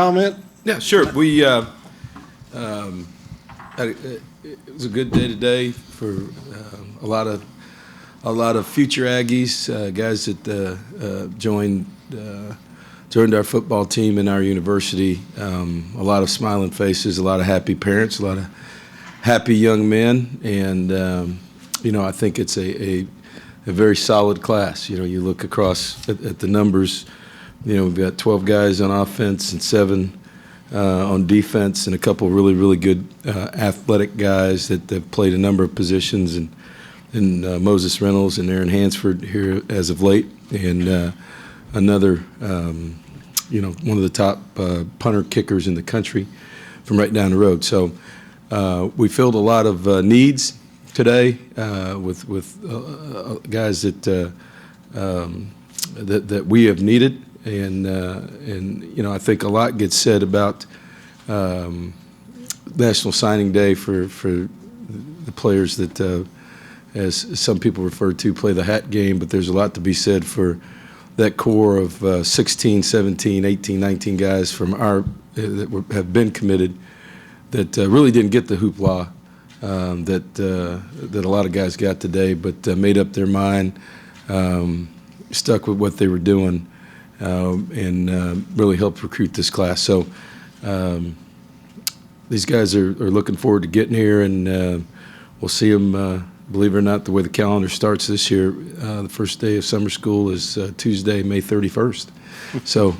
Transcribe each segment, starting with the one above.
comment? Yeah, sure. It was a good day today for a lot of future Aggies, guys that joined our football team in our university. A lot of smiling faces, a lot of happy parents, a lot of happy young men, and I think it's a very solid class. You look across at the numbers. We've got 12 guys on offense and 7 on defense, and a couple really, really good athletic guys that have played a number of positions, and Moses Reynolds and Aaron Hansford here as of late, and another, one of the top punter kickers in the country from right down the road. So we filled a lot of needs today with guys that we have needed. And I think a lot gets said about National Signing Day for the players that, as some people refer to, play the hat game, but there's a lot to be said for that core of 16, 17, 18, 19 guys from that have been committed that really didn't get the hoopla that a lot of guys got today, but made up their mind, stuck with what they were doing, and really helped recruit this class. So these guys are looking forward to getting here, and we'll see them, believe it or not, the way the calendar starts this year. The first day of summer school is Tuesday, May 31st. So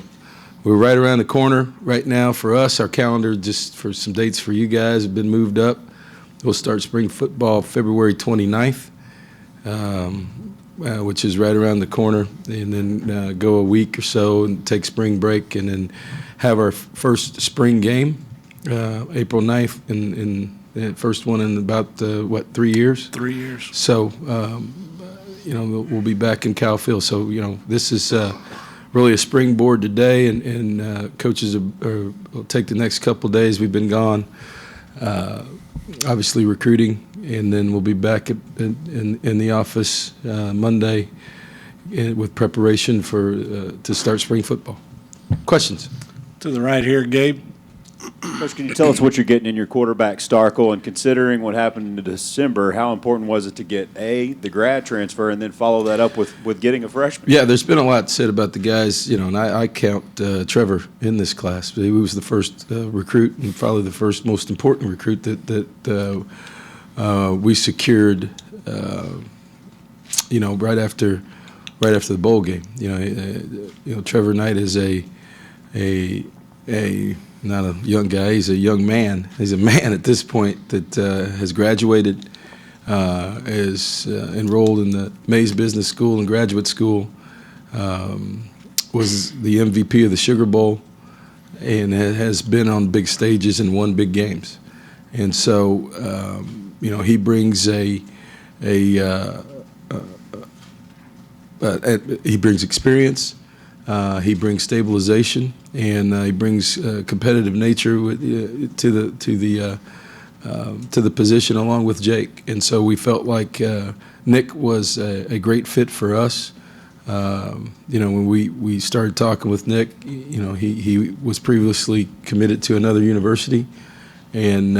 we're right around the corner right now for us. Our calendar, just for some dates for you guys, have been moved up. We'll start spring football February 29th. Which is right around the corner, and then go a week or so and take spring break, and then have our first spring game, April 9th, and the first one in about, 3 years? 3 years. So, we'll be back in Cal Field. So, this is really a springboard today, and coaches will take the next couple of days. We've been gone, obviously recruiting, and then we'll be back in the office Monday with preparation to start spring football. Questions? To the right here, Gabe. Coach, can you tell us what you're getting in your quarterback, Starkel, and considering what happened in December, how important was it to get, the grad transfer, and then follow that up with getting a freshman? Yeah, there's been a lot said about the guys, and I count Trevor in this class. He was the first recruit, and probably the first most important recruit that we secured, right after the bowl game. Trevor Knight is not a young guy. He's a young man. He's a man at this point that has graduated, is enrolled in the Mays Business School and Graduate School, was the MVP of the Sugar Bowl, and has been on big stages and won big games. And so, he brings he brings experience. He brings stabilization, and he brings competitive nature to the position along with Jake. And so we felt like Nick was a great fit for us. When we started talking with Nick, he was previously committed to another university, and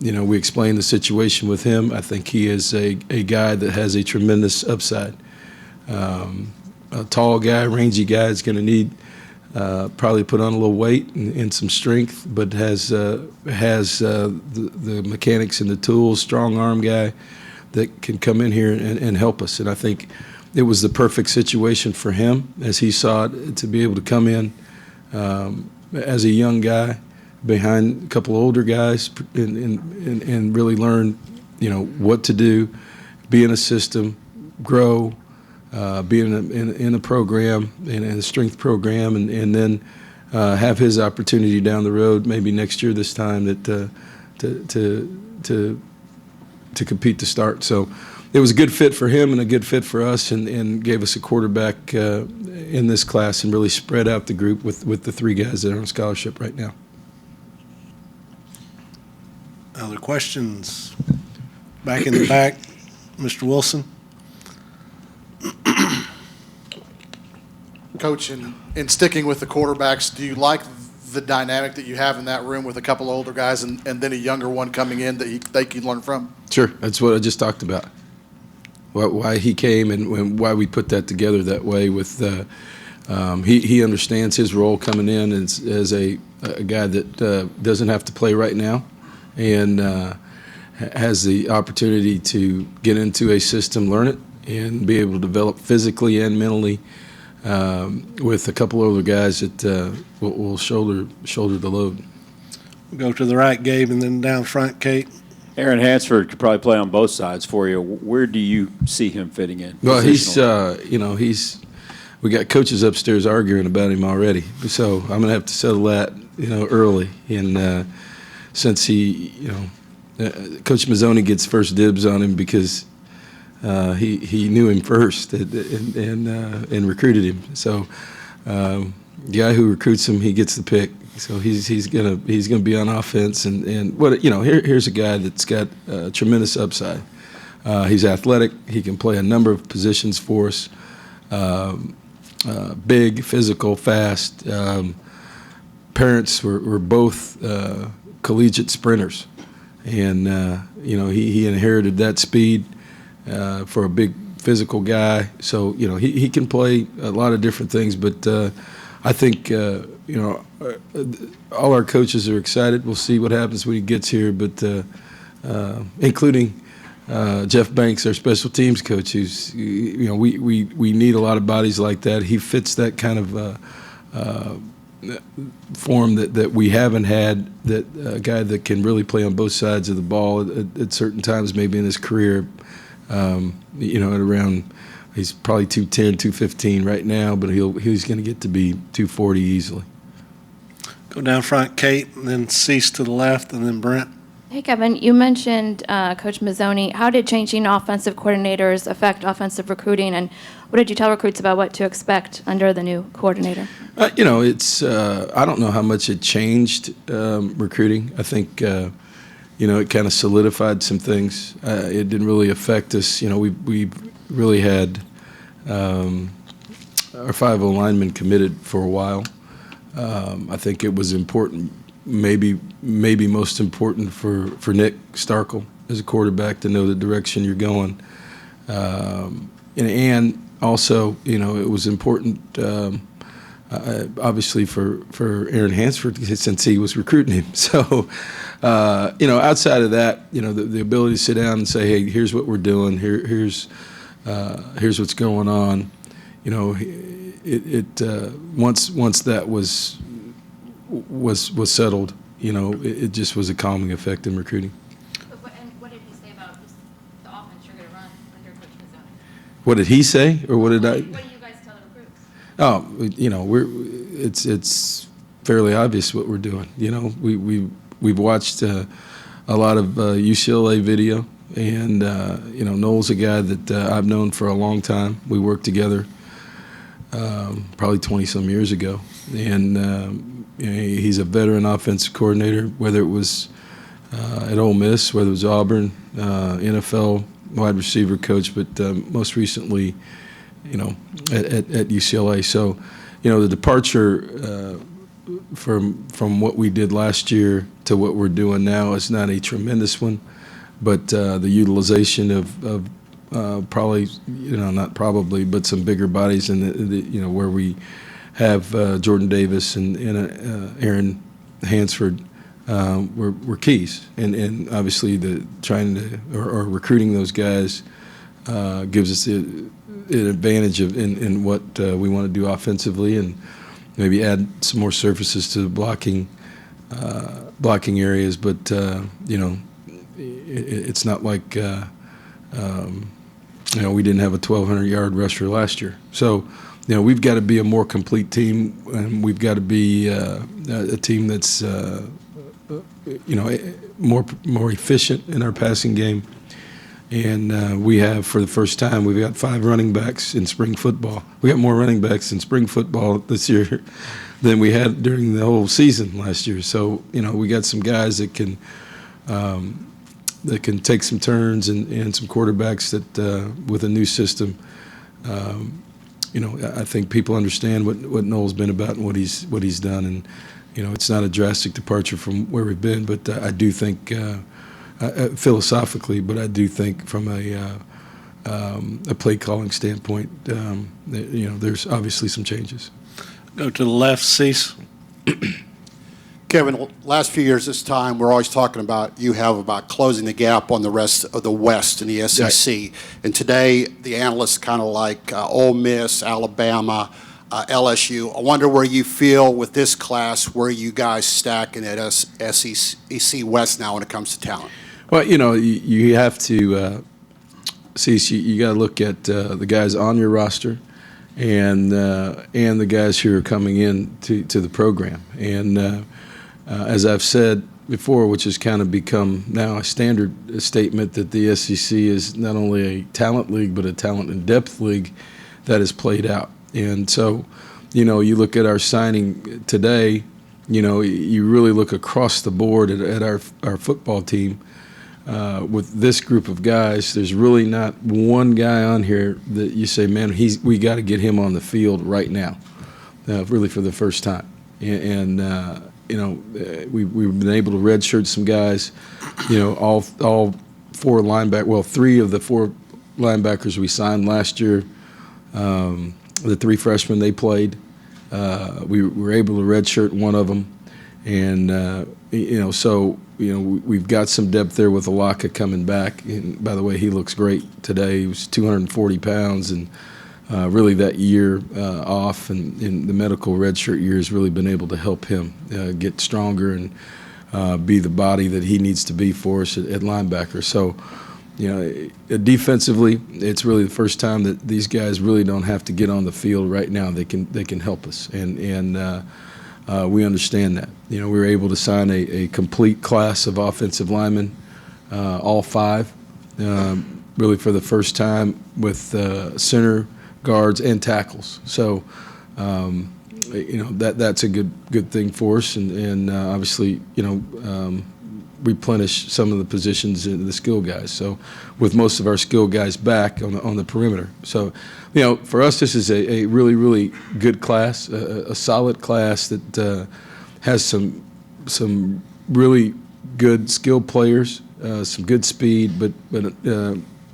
we explained the situation with him. I think he is a guy that has a tremendous upside. A tall guy, rangy guy is going to need probably put on a little weight and some strength, but has the mechanics and the tools, strong arm guy that can come in here and help us. And I think it was the perfect situation for him, as he saw it, to be able to come in as a young guy behind a couple of older guys and really learn, what to do, be in a system, grow, be in a program, in a strength program, and then have his opportunity down the road, maybe next year this time, that to compete to start. So it was a good fit for him and a good fit for us, and gave us a quarterback in this class, and really spread out the group with the 3 guys that are on scholarship right now. Other questions? Back in the back, Mr. Wilson. Coach, in sticking with the quarterbacks, do you like the dynamic that you have in that room with a couple of older guys and then a younger one coming in that they can learn from? Sure, that's what I just talked about. Why he came and why we put that together that way. With he understands his role coming in as a guy that doesn't have to play right now, and has the opportunity to get into a system, learn it, and be able to develop physically and mentally with a couple other guys that will shoulder the load. We'll go to the right, Gabe, and then down front, Kate. Aaron Hansford could probably play on both sides for you. Where do you see him fitting in? Well, positionally? we got coaches upstairs arguing about him already, so I'm going to have to settle that, early. And since Coach Mazzoni gets first dibs on him because he knew him first and recruited him. So the guy who recruits him, he gets the pick. So he's gonna be on offense, and here's a guy that's got tremendous upside. He's athletic. He can play a number of positions for us. Big, physical, fast. Parents were both collegiate sprinters, and he inherited that speed for a big physical guy. So he can play a lot of different things, but I think all our coaches are excited. We'll see what happens when he gets here, but including Jeff Banks, our special teams coach, who's we need a lot of bodies like that. He fits that kind of form that we haven't had. That a guy that can really play on both sides of the ball at certain times, maybe in his career. At around. He's probably 210, 215 right now, but he's going to get to be 240 easily. Go down front, Kate, and then Cease to the left, and then Brent. Hey, Kevin, you mentioned Coach Mazzoni. How did changing offensive coordinators affect offensive recruiting, and what did you tell recruits about what to expect under the new coordinator? It's I don't know how much it changed recruiting. I think it kind of solidified some things. It didn't really affect us. We really had our 5 linemen committed for a while. I think it was important, maybe most important for Nick Starkel as a quarterback to know the direction you're going. And also, it was important, obviously, for Aaron Hansford since he was recruiting him. So, outside of that, the ability to sit down and say, hey, here's what we're doing, here's what's going on. Once that was settled, it just was a calming effect in recruiting. And what did he say about just the offense you're going to run under Coach Mazzoni? What did he say, or what did I? What do you guys tell the recruits? It's fairly obvious what we're doing. We've watched a lot of UCLA video. And, Noel's a guy that I've known for a long time. We worked together probably 20-some years ago. And he's a veteran offensive coordinator, whether it was at Ole Miss, whether it was Auburn, NFL wide receiver coach, but most recently, at UCLA. So, the departure from what we did last year to what we're doing now is not a tremendous one. But the utilization of probably, not probably, but some bigger bodies in where we have Jordan Davis and Aaron Hansford were keys. And obviously recruiting those guys gives us an advantage in what we want to do offensively, and maybe add some more surfaces to the blocking areas. But, it's not like we didn't have a 1,200-yard rusher last year. So, we've got to be a more complete team, and we've got to be a team that's more efficient in our passing game. And we have, for the first time, we've got 5 running backs in spring football. We got more running backs in spring football this year than we had during the whole season last year. So, we got some guys that can take some turns, and some quarterbacks that with a new system, I think people understand what Noel's been about and what he's done, it's not a drastic departure from where we've been, but I do think philosophically, but I do think from a play calling standpoint, there's obviously some changes. Go to the left, Cease. Kevin, last few years this time, we're always talking about closing the gap on the rest of the West in the SEC. And today, the analysts kind of like Ole Miss, Alabama, LSU. I wonder where you feel with this class, where you guys stack in that SEC West now when it comes to talent. Well, you have to, Cease, you got to look at the guys on your roster and the guys who are coming in to the program. And as I've said before, which has kind of become now a standard statement, that the SEC is not only a talent league but a talent and depth league that is played out. And so, you look at our signing today, you really look across the board at our football team. With this group of guys, there's really not one guy on here that you say, man, we got to get him on the field right now, really for the first time. And we've been able to redshirt some guys, all four linebackers, well, 3 of the 4 linebackers we signed last year, the 3 freshmen they played, we were able to redshirt one of them. And, we've got some depth there with Alaka coming back. And by the way, he looks great today. He was 240 pounds, and really that year off and in the medical redshirt year has really been able to help him get stronger and be the body that he needs to be for us at linebacker. So, defensively, it's really the first time that these guys really don't have to get on the field right now. They can help us, and we understand that. We were able to sign a complete class of offensive linemen, all 5, really for the first time with center, guards, and tackles. So, that's a good thing for us, and obviously, replenish some of the positions in the skill guys. So, with most of our skill guys back on the perimeter. So, for us, this is a really, really good class, a solid class that has some really good skill players, some good speed, but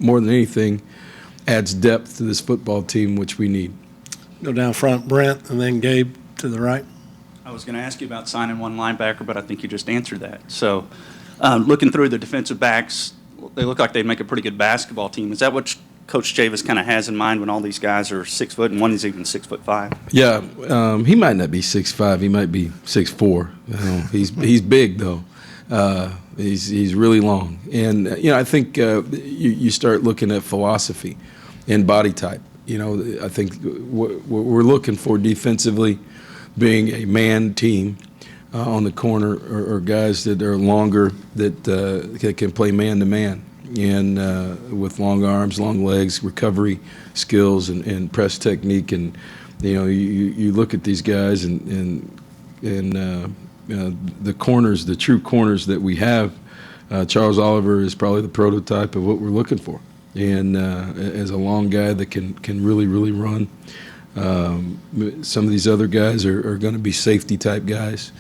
more than anything, adds depth to this football team, which we need. Go down front, Brent, and then Gabe to the right. I was going to ask you about signing one linebacker, but I think you just answered that. So, looking through the defensive backs, they look like they'd make a pretty good basketball team. Is that what Coach Chavis kind of has in mind when all these guys are 6 foot and one is even 6'5"? Yeah, he might not be 6'5". He might be 6'4". He's big though. He's really long, and I think you start looking at philosophy and body type. I think what we're looking for defensively, being a man team on the corner, or guys that are longer that can play man to man, and with long arms, long legs, recovery skills, and press technique. And you look at these guys and the corners, the true corners that we have. Charles Oliver is probably the prototype of what we're looking for, and as a long guy that can really run. Some of these other guys are going to be safety type guys.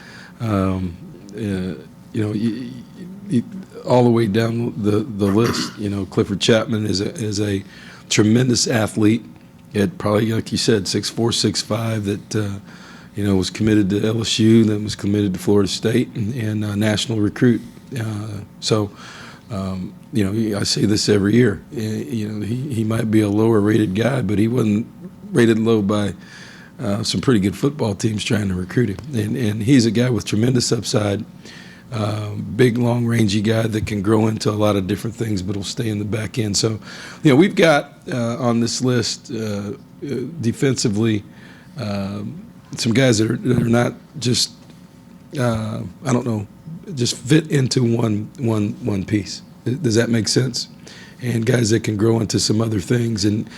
All the way down the list. Clifford Chapman is a tremendous athlete at probably, like you said, 6'4", 6'5", that was committed to LSU, then was committed to Florida State, and a national recruit. I say this every year. He might be a lower rated guy, but he wasn't rated low by some pretty good football teams trying to recruit him. And he's a guy with tremendous upside, big, long, rangy guy that can grow into a lot of different things, but will stay in the back end. So, we've got on this list defensively some guys that are not just just fit into one piece. Does that make sense? And guys that can grow into some other things, and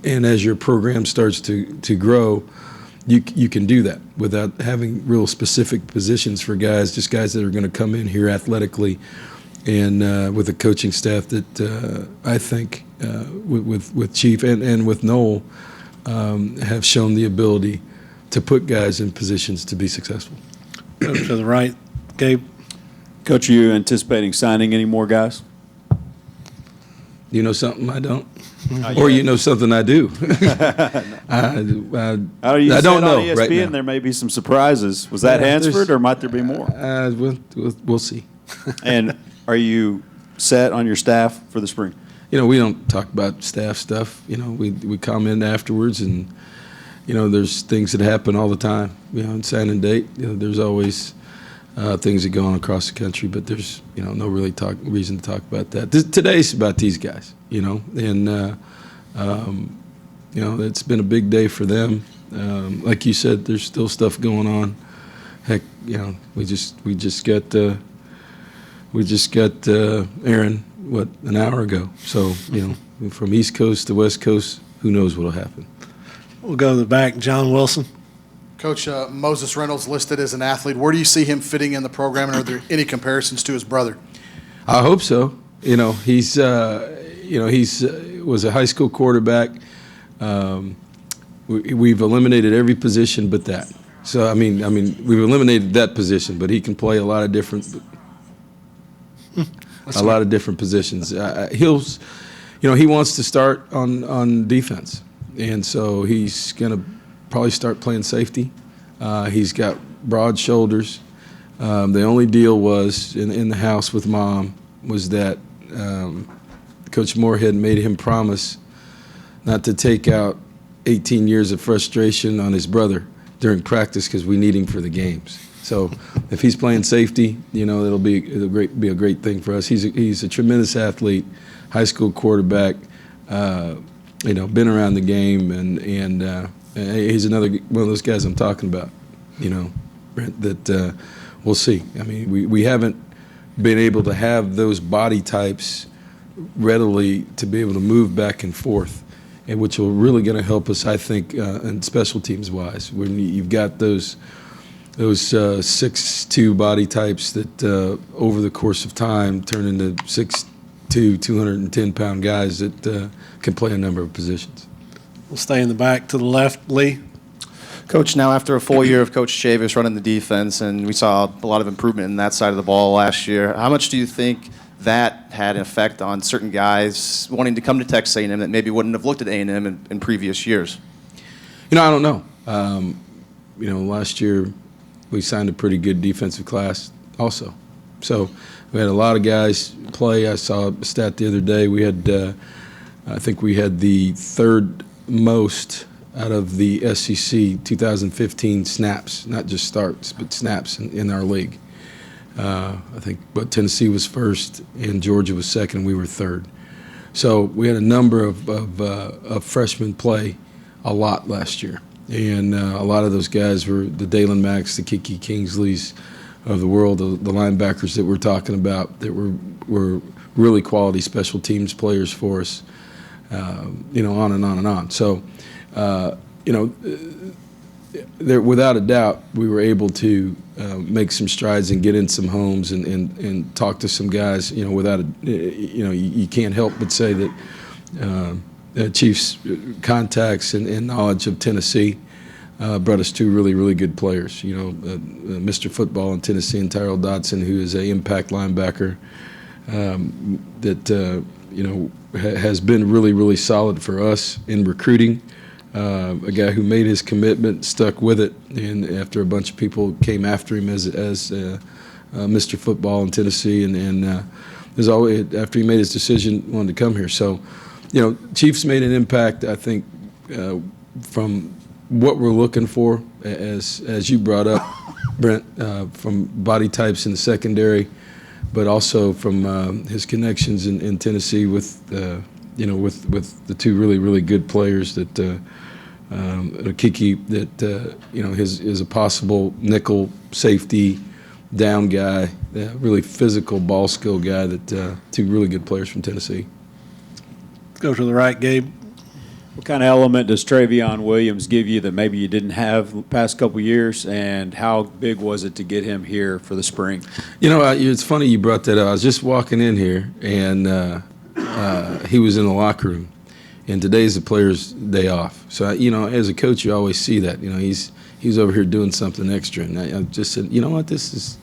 as your program starts to grow, you can do that without having real specific positions for guys, just guys that are going to come in here athletically, and with a coaching staff that I think with Chief and with Noel have shown the ability to put guys in positions to be successful. Go to the right, Gabe. Coach, are you anticipating signing any more guys? You know something I don't? Or you know something I do? I don't know. I don't know On ESPN, right now. there may be some surprises. Was that Yeah, Hansford, or might there be more? We'll see. And are you set on your staff for the spring? You know, we don't talk about staff stuff. You know, we comment afterwards, and you know, there's things that happen all the time. You know, in signing date, you know, there's always things that go on across the country, but there's no really reason to talk about that. Today's about these guys. You know, and it's been a big day for them. Like you said, there's still stuff going on. Heck, you know, we just got Aaron an hour ago. So from East Coast to West Coast, who knows what'll happen. We'll go to the back, John Wilson. Coach, Moses Reynolds listed as an athlete. Where do you see him fitting in the program, and are there any comparisons to his brother? I hope so. You know, he's was a high school quarterback. We've eliminated every position but that. So I mean, we've eliminated that position, but he can play a lot of different positions. He wants to start on defense, and so he's gonna probably start playing safety. He's got broad shoulders. The only deal was in the house with Mom was that Coach Moorhead made him promise not to take out 18 years of frustration on his brother during practice because we need him for the games. So if he's playing safety, it'll be a great thing for us. He's a tremendous athlete, high school quarterback. Been around the game, and he's another one of those guys I'm talking about. Brent, that we'll see. I mean, we haven't been able to have those body types readily to be able to move back and forth, and which will really going to help us, I think, in special teams wise. When you've got those 6'2" body types that over the course of time turn into 6'2", 210-pound guys that can play a number of positions. We'll stay in the back to the left, Lee. Coach, now after a full year of Coach Chavis running the defense, and we saw a lot of improvement in that side of the ball last year, how much do you think that had an effect on certain guys wanting to come to Texas A&M that maybe wouldn't have looked at A&M in previous years? I don't know. Last year we signed a pretty good defensive class also. So we had a lot of guys play. I saw a stat the other day. We had, I think we had the third most out of the SEC 2015 snaps, not just starts, but snaps in our league. I think Tennessee was first and Georgia was second, and we were third. So we had a number of freshmen play a lot last year. And a lot of those guys were the Dalen Macks, the Kiki Kingsleys of the world, the linebackers that we're talking about that were really quality special teams players for us, on and on and on. So, there, without a doubt, we were able to make some strides and get in some homes and talk to some guys. You can't help but say that Chief's contacts and knowledge of Tennessee brought us two really, really good players. Mr. Football in Tennessee and Tyrell Dodson, who is an impact linebacker that has been really, really solid for us in recruiting. A guy who made his commitment, stuck with it, and after a bunch of people came after him as Mr. Football in Tennessee, and there's always, after he made his decision, wanted to come here. So, Chiefs made an impact, I think, from what we're looking for, as you brought up, Brent, from body types in the secondary, but also from his connections in Tennessee with the two really, really good players that Kiki that is a possible nickel safety down guy, really physical ball skill guy that two really good players from Tennessee. Let's go to the right, Gabe. What kind of element does Travion Williams give you that maybe you didn't have the past couple years, and how big was it to get him here for the spring? It's funny you brought that up. I was just walking in here, and he was in the locker room, and today's the player's day off. So, as a coach, you always see that. He's He's over here doing something extra. And I just said, you know what, it's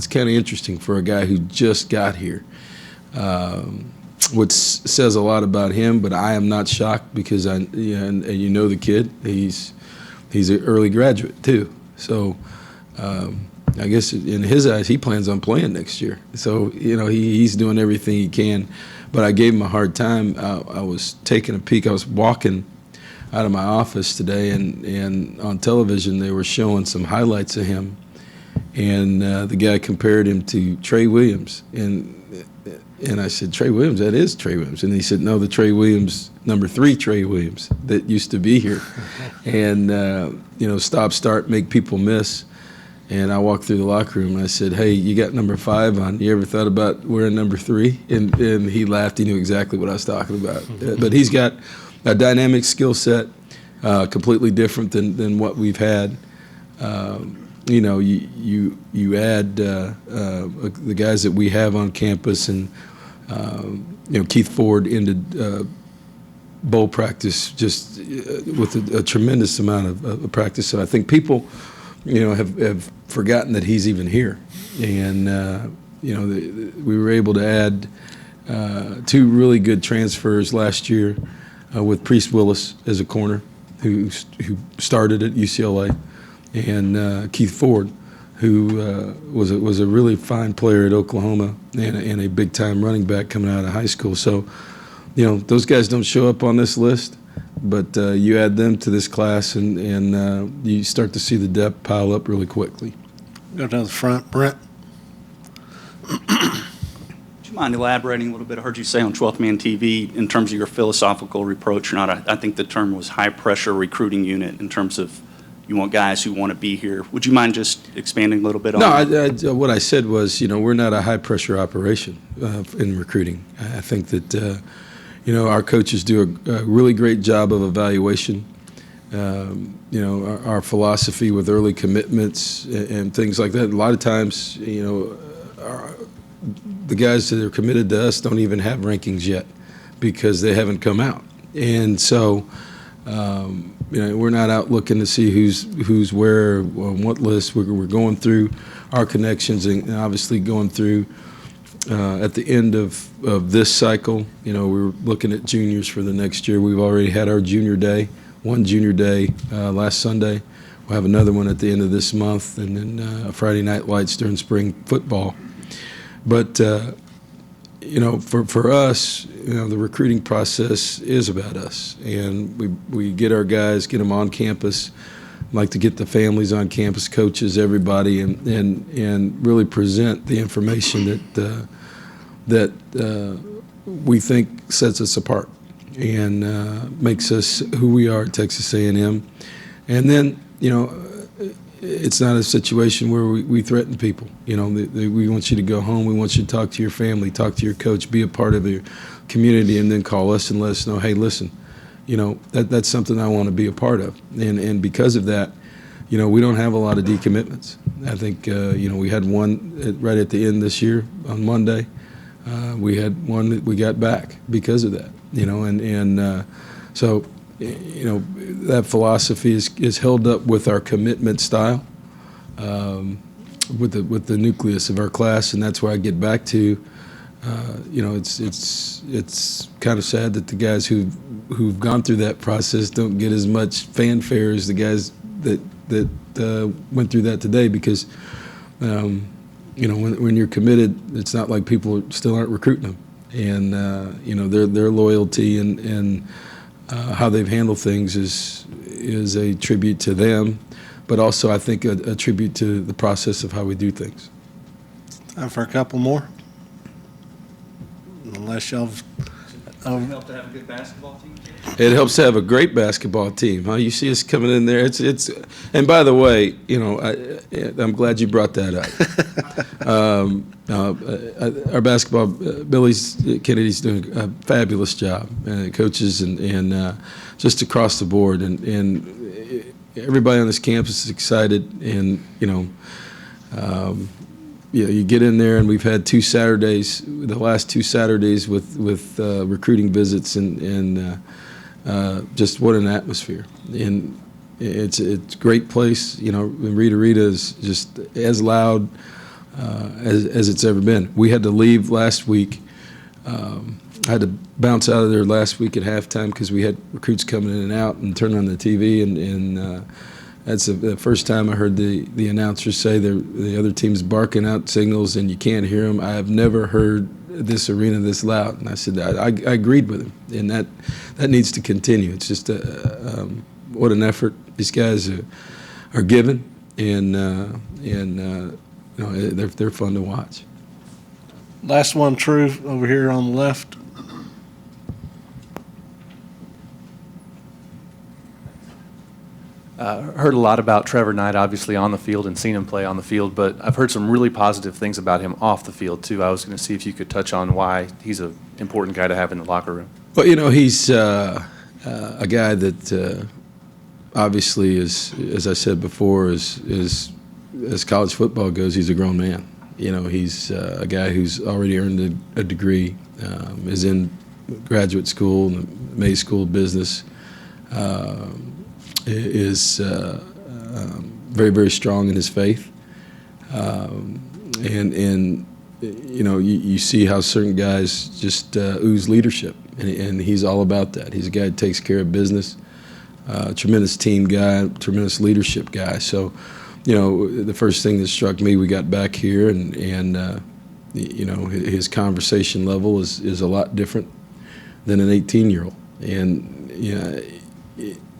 kind of interesting for a guy who just got here. Which says a lot about him, but I am not shocked because and you know the kid, he's an early graduate too. So I guess in his eyes, he plans on playing next year. So he's doing everything he can. But I gave him a hard time. I was taking a peek. I was walking out of my office today, and on television they were showing some highlights of him, and the guy compared him to Trey Williams, and I said, Trey Williams, that is Trey Williams. And he said, no, the Trey Williams, number 3 Trey Williams that used to be here. And, stop, start, make people miss. And I walked through the locker room and I said, hey, you got number 5 on. You ever thought about wearing number 3? And he laughed. He knew exactly what I was talking about. But he's got a dynamic skill set, completely different than what we've had. You add the guys that we have on campus, and Keith Ford ended bowl practice just with a tremendous amount of practice. So I think people, have forgotten that he's even here, and we were able to add 2 really good transfers last year with Priest Willis as a corner, who started at UCLA. And Keith Ford, who was a really fine player at Oklahoma and a big-time running back coming out of high school. So, those guys don't show up on this list, but you add them to this class, and you start to see the depth pile up really quickly. Go down the front, Brent. Would you mind elaborating a little bit? I heard you say on 12th Man TV in terms of your philosophical approach or not. I think the term was high-pressure recruiting unit in terms of you want guys who want to be here. Would you mind just expanding a little bit on that? No, what I said was, we're not a high-pressure operation in recruiting. I think that, our coaches do a really great job of evaluation. Our philosophy with early commitments and things like that. A lot of times, the guys that are committed to us don't even have rankings yet because they haven't come out. And so, we're not out looking to see who's where on what list. We're going through our connections and obviously going through at the end of this cycle. We're looking at juniors for the next year. We've already had our junior day, one junior day last Sunday. We'll have another one at the end of this month, and then Friday night lights during spring football. But for us, the recruiting process is about us, and we get our guys, get them on campus, like to get the families on campus, coaches, everybody, and really present the information that we think sets us apart and makes us who we are at Texas A&M. And then, it's not a situation where we threaten people. We want you to go home. We want you to talk to your family, talk to your coach, be a part of your community, and then call us and let us know, hey, listen, that's something I want to be a part of. And because of that, we don't have a lot of decommitments. I think, we had one right at the end this year on Monday. We had one that we got back because of that, so that philosophy is held up with our commitment style, with the nucleus of our class, and that's where I get back to. It's kind of sad that the guys who've gone through that process don't get as much fanfare as the guys that went through that today, because when you're committed, it's not like people still aren't recruiting them, and their loyalty and how they've handled things is a tribute to them, but also I think a tribute to the process of how we do things. Time for a couple more. Unless y'all. Does it help to have a good basketball team? It helps to have a great basketball team. Huh? You see us coming in there. It's. And by the way, I'm glad you brought that up. Our basketball, Billy Kennedy's doing a fabulous job, coaches and just across the board, and everybody on this campus is excited, and you get in there, and we've had the last 2 Saturdays with recruiting visits, and just what an atmosphere. And it's a great place. You know, Rita is just as loud as it's ever been. We had to leave last week. I had to bounce out of there last week at halftime because we had recruits coming in and out, and turn on the TV, and that's the first time I heard the announcers say the other team's barking out signals and you can't hear them. I have never heard this arena this loud, and I said I agreed with him, and that needs to continue. It's just what an effort these guys are giving, and you know, they're fun to watch. Last one, True, over here on the left. Heard a lot about Trevor Knight, obviously, on the field and seen him play on the field, but I've heard some really positive things about him off the field, too. I was going to see if you could touch on why he's an important guy to have in the locker room. Well, you know, he's a guy that obviously is, as I said before, is as college football goes, he's a grown man. You know, he's a guy who's already earned a degree, is in graduate school, in the May School of Business, is very, very strong in his faith. And you know, you see how certain guys just ooze leadership, and he's all about that. He's a guy who takes care of business, tremendous team guy, tremendous leadership guy. So, you know, the first thing that struck me, we got back here, and you know, his conversation level is a lot different than an 18-year-old, and you know,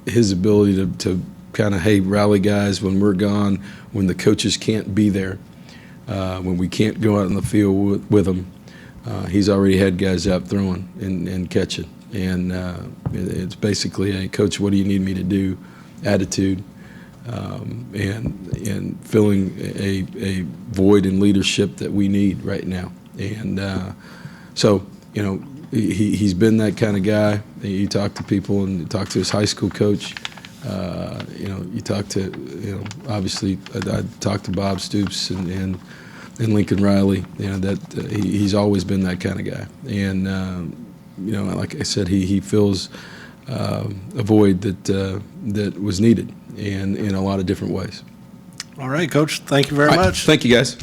his ability to kind of, hey, rally guys when we're gone, when the coaches can't be there, when we can't go out in the field with them. He's already had guys out throwing and catching, and it's basically a coach, what do you need me to do attitude, and filling a void in leadership that we need right now. And so, you know, he's been that kind of guy. You talk to people, and you talk to his high school coach. You know, you talk to, you know, obviously I talked to Bob Stoops and Lincoln Riley. You know, that he's always been that kind of guy. And you know, like I said, he fills a void that was needed, and in a lot of different ways. All right, Coach, thank you very much. Thank you, guys.